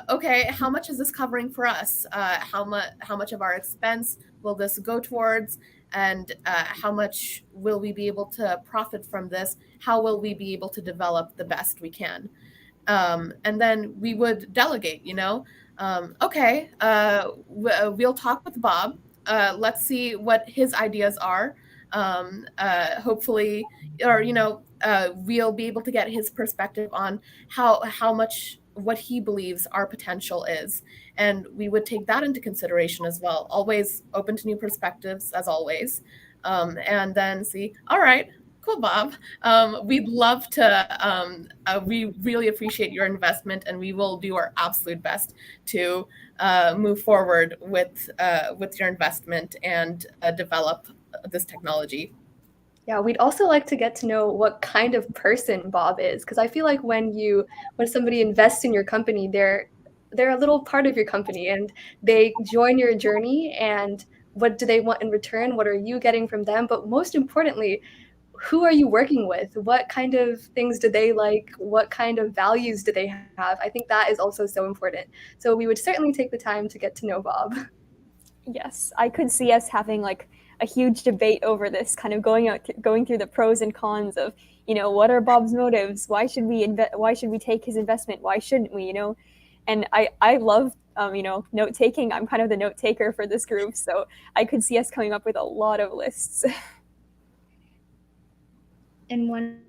Okay, how much is this covering for us? How much of our expense will this go towards? And how much will we be able to profit from this? How will we be able to develop the best we can? And then we would delegate, okay, we'll talk with Bob. Let's see what his ideas are. Hopefully, or, we'll be able to get his perspective on how much, what he believes our potential is. And we would take that into consideration as well. Always open to new perspectives, as always. And then see, all right, cool, Bob. We'd love to, we really appreciate your investment, and we will do our absolute best to move forward with your investment and develop this technology. Yeah, we'd also like to get to know what kind of person Bob is, because I feel like when somebody invests in your company, they're they're a little part of your company, and they join your journey. And what do they want in return? What are you getting from them? But most importantly, who are you working with? What kind of things do they like? What kind of values do they have? I think that is also so important. So we would certainly take the time to get to know Bob. Yes, I could see us having like a huge debate over this, kind of going through the pros and cons of, what are Bob's motives? Why should we take his investment? Why shouldn't we? And I love note taking. I'm kind of the note taker for this group, so I could see us coming up with a lot of lists. And one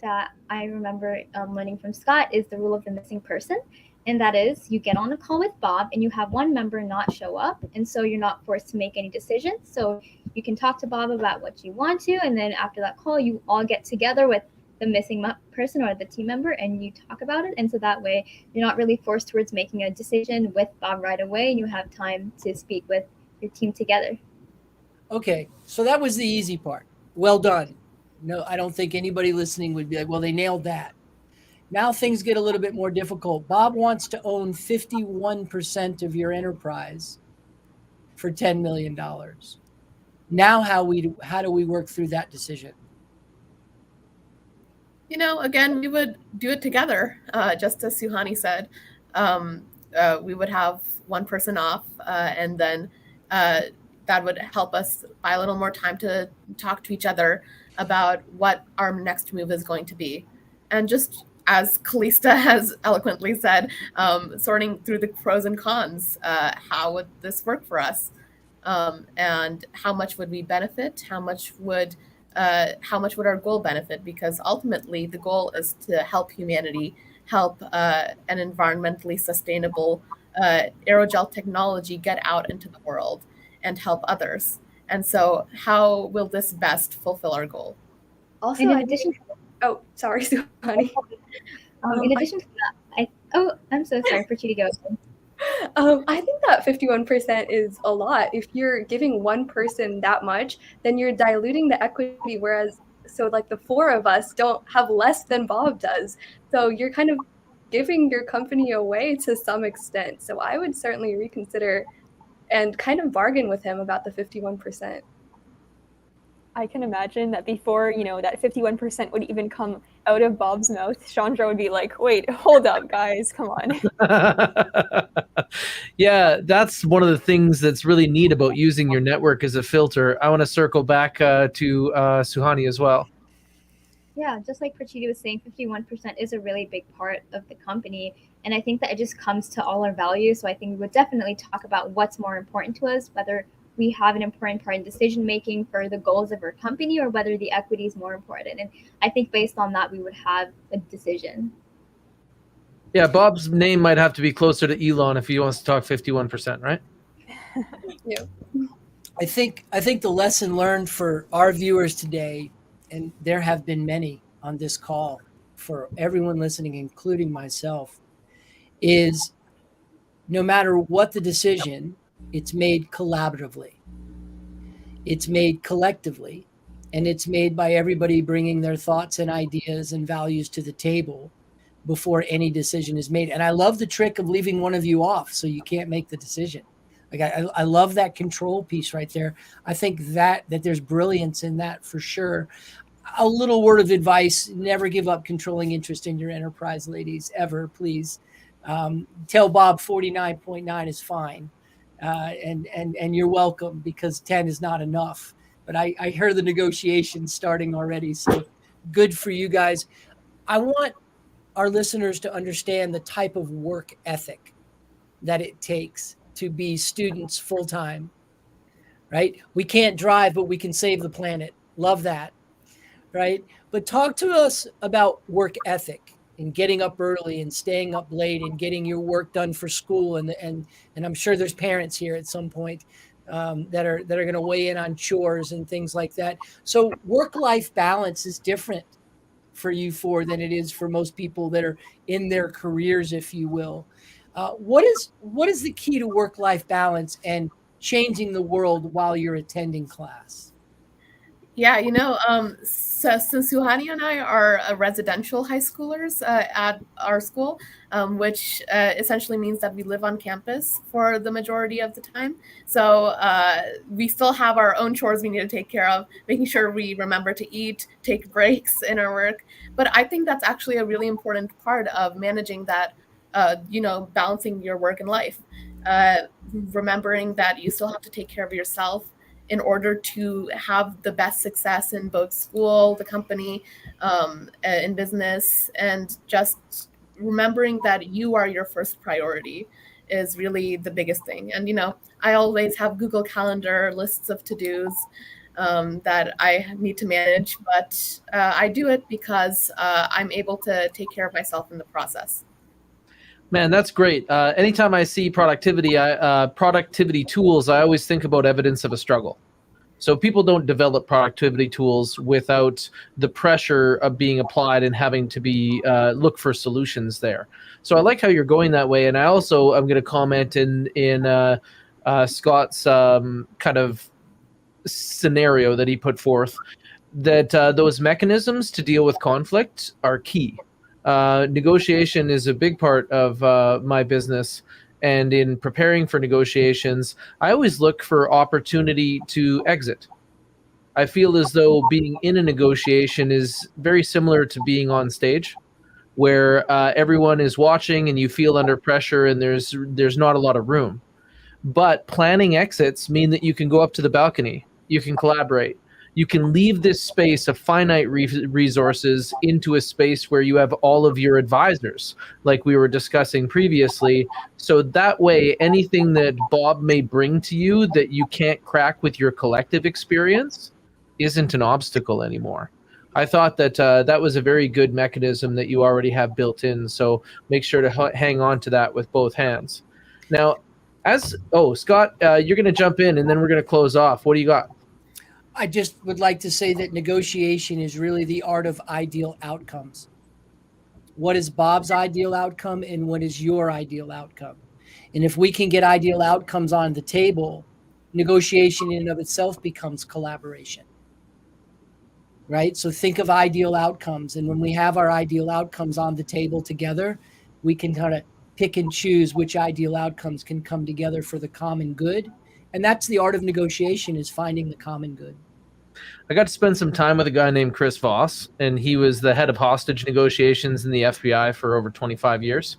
that I remember learning from Scott is the rule of the missing person. And that is, you get on a call with Bob and you have one member not show up. And so you're not forced to make any decisions. So you can talk to Bob about what you want to. And then after that call, you all get together with the missing person or the team member and you talk about it. And so that way you're not really forced towards making a decision with Bob right away. And you have time to speak with your team together. Okay, so that was the easy part. Well done. No, I don't think anybody listening would be like, well, they nailed that. Now things get a little bit more difficult. Bob wants to own 51% of your enterprise for $10 million. Now how do we work through that decision? Again, we would do it together, just as Suhani said. We would have one person off, and then that would help us buy a little more time to talk to each other about what our next move is going to be. And just as Callista has eloquently said, sorting through the pros and cons, how would this work for us? And how much would we benefit? How much would our goal benefit? Because ultimately the goal is to help humanity, help an environmentally sustainable aerogel technology get out into the world and help others. And so how will this best fulfill our goal? Also, in addition oh, sorry, Suhani. In addition to that, I'm so sorry, Pracheeti, go. I think that 51% is a lot. If you're giving one person that much, then you're diluting the equity, whereas like the four of us don't have less than Bob does. So you're kind of giving your company away to some extent. So I would certainly reconsider and kind of bargain with him about the 51%. I can imagine that before, that 51% would even come out of Bob's mouth, Chandra would be like, wait, hold up, guys, come on. Yeah, that's one of the things that's really neat about using your network as a filter. I want to circle back to Suhani as well. Yeah, just like Pracheeti was saying, 51% is a really big part of the company. And I think that it just comes to all our values. So I think we would definitely talk about what's more important to us, whether we have an important part in decision making for the goals of our company or whether the equity is more important. And I think based on that, we would have a decision. Yeah, Bob's name might have to be closer to Elon if he wants to talk 51%, right? Yeah. I think the lesson learned for our viewers today, and there have been many on this call for everyone listening, including myself, is no matter what the decision, it's made collaboratively. It's made collectively, and it's made by everybody bringing their thoughts and ideas and values to the table before any decision is made. And I love the trick of leaving one of you off so you can't make the decision. Like I love that control piece right there. I think that there's brilliance in that for sure. A little word of advice: never give up controlling interest in your enterprise, ladies, ever, please. Tell Bob 49.9 is fine. And you're welcome, because 10 is not enough. But I heard the negotiations starting already. So good for you guys. I want our listeners to understand the type of work ethic that it takes to be students full-time, right? We can't drive, but we can save the planet. Love that, right? But talk to us about work ethic and getting up early and staying up late and getting your work done for school. And I'm sure there's parents here at some point that are going to weigh in on chores and things like that. So work-life balance is different for you four than it is for most people that are in their careers, if you will. What is the key to work-life balance and changing the world while you're attending class? Yeah, so Suhani and I are residential high schoolers at our school, which essentially means that we live on campus for the majority of the time. So we still have our own chores we need to take care of, making sure we remember to eat, take breaks in our work. But I think that's actually a really important part of managing that, balancing your work and life. Remembering that you still have to take care of yourself in order to have the best success in both school, the company, in business, and just remembering that you are your first priority is really the biggest thing. And, I always have Google Calendar lists of to-dos that I need to manage, but I do it because I'm able to take care of myself in the process. Man, that's great. Anytime I see productivity tools, I always think about evidence of a struggle. So people don't develop productivity tools without the pressure of being applied and having to be look for solutions there. So I like how you're going that way. And I also am going to comment in Scott's kind of scenario that he put forth, that those mechanisms to deal with conflict are key. Negotiation is a big part of my business. And in preparing for negotiations, I always look for opportunity to exit. I feel as though being in a negotiation is very similar to being on stage, where everyone is watching and you feel under pressure and there's not a lot of room. But planning exits mean that you can go up to the balcony, you can collaborate, you can leave this space of finite resources into a space where you have all of your advisors, like we were discussing previously. So that way, anything that Bob may bring to you that you can't crack with your collective experience isn't an obstacle anymore. I thought that that was a very good mechanism that you already have built in. So make sure to hang on to that with both hands. Now, Scott, you're going to jump in and then we're going to close off. What do you got? I just would like to say that negotiation is really the art of ideal outcomes. What is Bob's ideal outcome and what is your ideal outcome? And if we can get ideal outcomes on the table, negotiation in and of itself becomes collaboration. Right? So think of ideal outcomes. And when we have our ideal outcomes on the table together, we can kind of pick and choose which ideal outcomes can come together for the common good. And that's the art of negotiation, is finding the common good. I got to spend some time with a guy named Chris Voss, and he was the head of hostage negotiations in the FBI for over 25 years.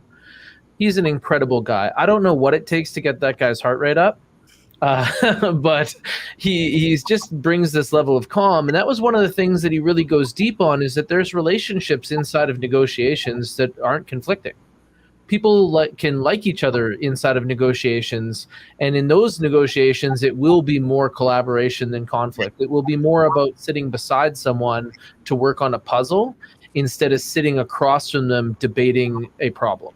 He's an incredible guy. I don't know what it takes to get that guy's heart rate up, but he just brings this level of calm. And that was one of the things that he really goes deep on, is that there's relationships inside of negotiations that aren't conflicting. People can like each other inside of negotiations, and in those negotiations, it will be more collaboration than conflict. It will be more about sitting beside someone to work on a puzzle instead of sitting across from them debating a problem.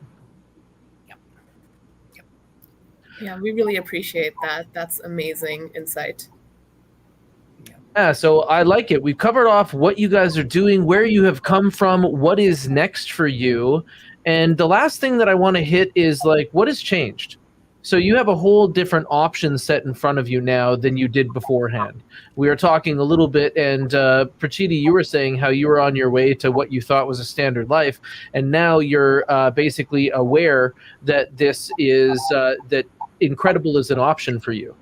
Yeah, we really appreciate that. That's amazing insight. Yeah, so I like it. We've covered off what you guys are doing, where you have come from, what is next for you. And the last thing that I want to hit is, like, what has changed? So you have a whole different option set in front of you now than you did beforehand. We were talking a little bit, and Pracheeti, you were saying how you were on your way to what you thought was a standard life, and now you're basically aware that this is that incredible is an option for you.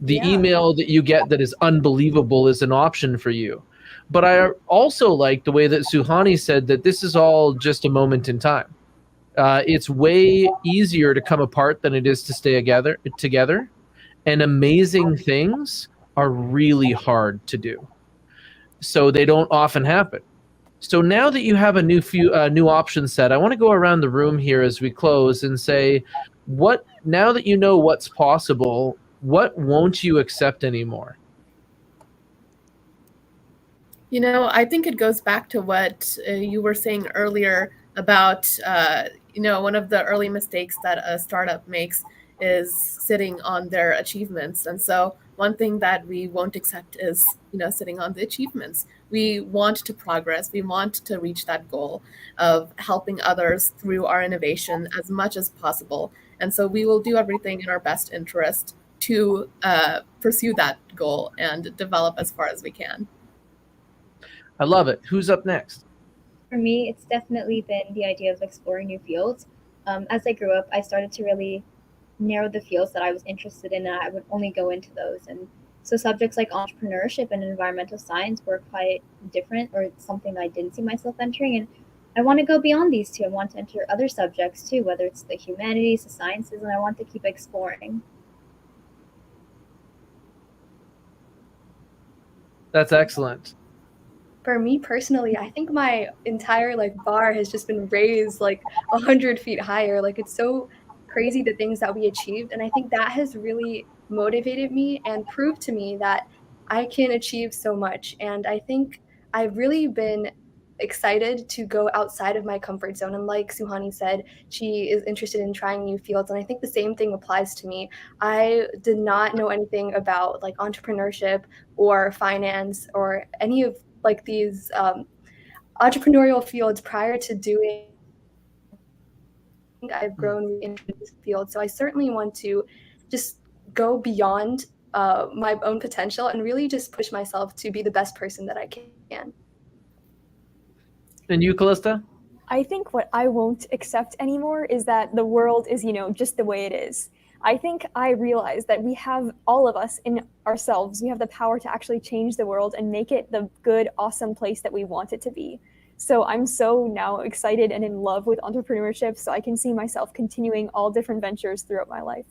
The email that you get that is unbelievable is an option for you. But I also like the way that Suhani said that this is all just a moment in time. It's way easier to come apart than it is to stay together. And amazing things are really hard to do. So they don't often happen. So now that you have a new option set, I want to go around the room here as we close and say, now that you know what's possible, what won't you accept anymore? I think it goes back to what you were saying earlier about, one of the early mistakes that a startup makes is sitting on their achievements. And so one thing that we won't accept is, sitting on the achievements. We want to progress. We want to reach that goal of helping others through our innovation as much as possible. And so we will do everything in our best interest to pursue that goal and develop as far as we can. I love it. Who's up next? For me, it's definitely been the idea of exploring new fields. As I grew up, I started to really narrow the fields that I was interested in, and I would only go into those. And so subjects like entrepreneurship and environmental science were quite different, or something I didn't see myself entering. And I want to go beyond these two. I want to enter other subjects too, whether it's the humanities, the sciences, and I want to keep exploring. That's excellent. For me personally, I think my entire bar has just been raised 100 feet higher. It's so crazy the things that we achieved, and I think that has really motivated me and proved to me that I can achieve so much. And I think I've really been excited to go outside of my comfort zone. And like Suhani said, she is interested in trying new fields, and I think the same thing applies to me. I did not know anything about entrepreneurship or finance or any of these entrepreneurial fields prior to doing. I've grown really into this field, so I certainly want to just go beyond my own potential and really just push myself to be the best person that I can. And you, Callista? I think what I won't accept anymore is that the world is, just the way it is. I think I realize that we have, all of us in ourselves, we have the power to actually change the world and make it the good, awesome place that we want it to be. So I'm so now excited and in love with entrepreneurship, so I can see myself continuing all different ventures throughout my life.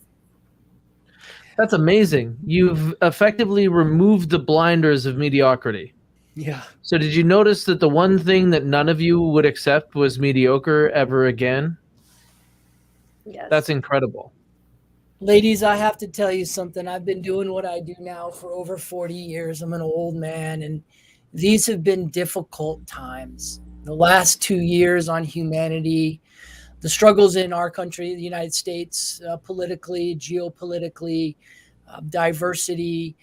That's amazing. You've effectively removed the blinders of mediocrity. Yeah. So did you notice that the one thing that none of you would accept was mediocre ever again? Yes. That's incredible. Ladies, I have to tell you something. I've been doing what I do now for over 40 years. I'm an old man, and these have been difficult times. The last 2 years on humanity, the struggles in our country, the United States, politically, geopolitically, diversity,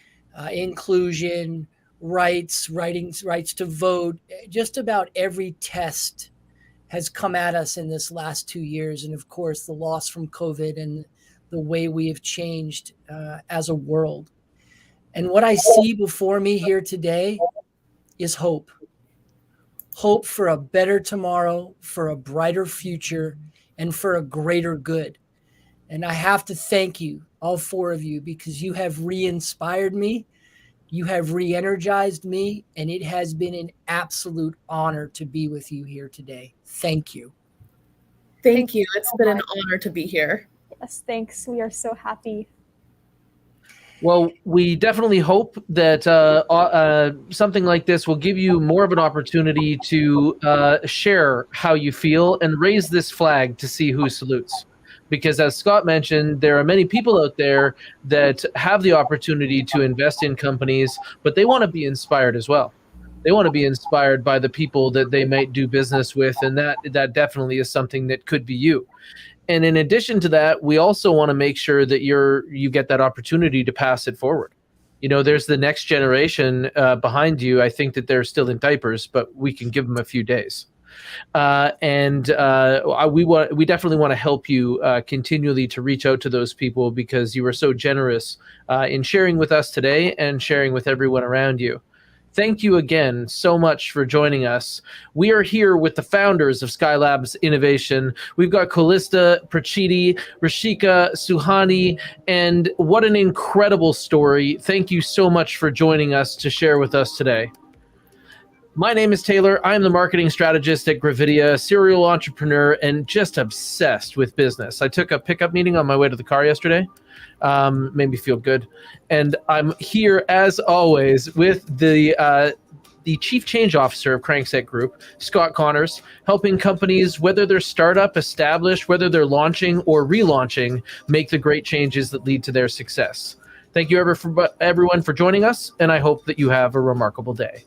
inclusion, rights to vote, just about every test has come at us in this last 2 years. And of course, the loss from COVID and the way we have changed as a world. And what I see before me here today is hope. Hope for a better tomorrow, for a brighter future, and for a greater good. And I have to thank you, all four of you, because you have re-inspired me, you have re-energized me, and it has been an absolute honor to be with you here today. Thank you. Thank you. It's been an honor to be here. Yes, thanks. We are so happy. Well, we definitely hope that something like this will give you more of an opportunity to share how you feel and raise this flag to see who salutes. Because as Scott mentioned, there are many people out there that have the opportunity to invest in companies, but they want to be inspired as well. They want to be inspired by the people that they might do business with, and that definitely is something that could be you. And in addition to that, we also want to make sure that you get that opportunity to pass it forward. You know, there's the next generation behind you. I think that they're still in diapers, but we can give them a few days. We definitely want to help you continually to reach out to those people, because you were so generous in sharing with us today and sharing with everyone around you. Thank you again so much for joining us. We are here with the founders of Skyelabs Innovation. We've got Callista, Pracheeti, Hrishika, Suhani, and what an incredible story. Thank you so much for joining us to share with us today. My name is Taylor. I'm the marketing strategist at Gravidia, serial entrepreneur, and just obsessed with business. I took a pickup meeting on my way to the car yesterday. Made me feel good. And I'm here, as always, with the Chief Change Officer of Crankset Group, Scott Connors, helping companies, whether they're startup, established, whether they're launching or relaunching, make the great changes that lead to their success. Thank you everyone for joining us, and I hope that you have a remarkable day.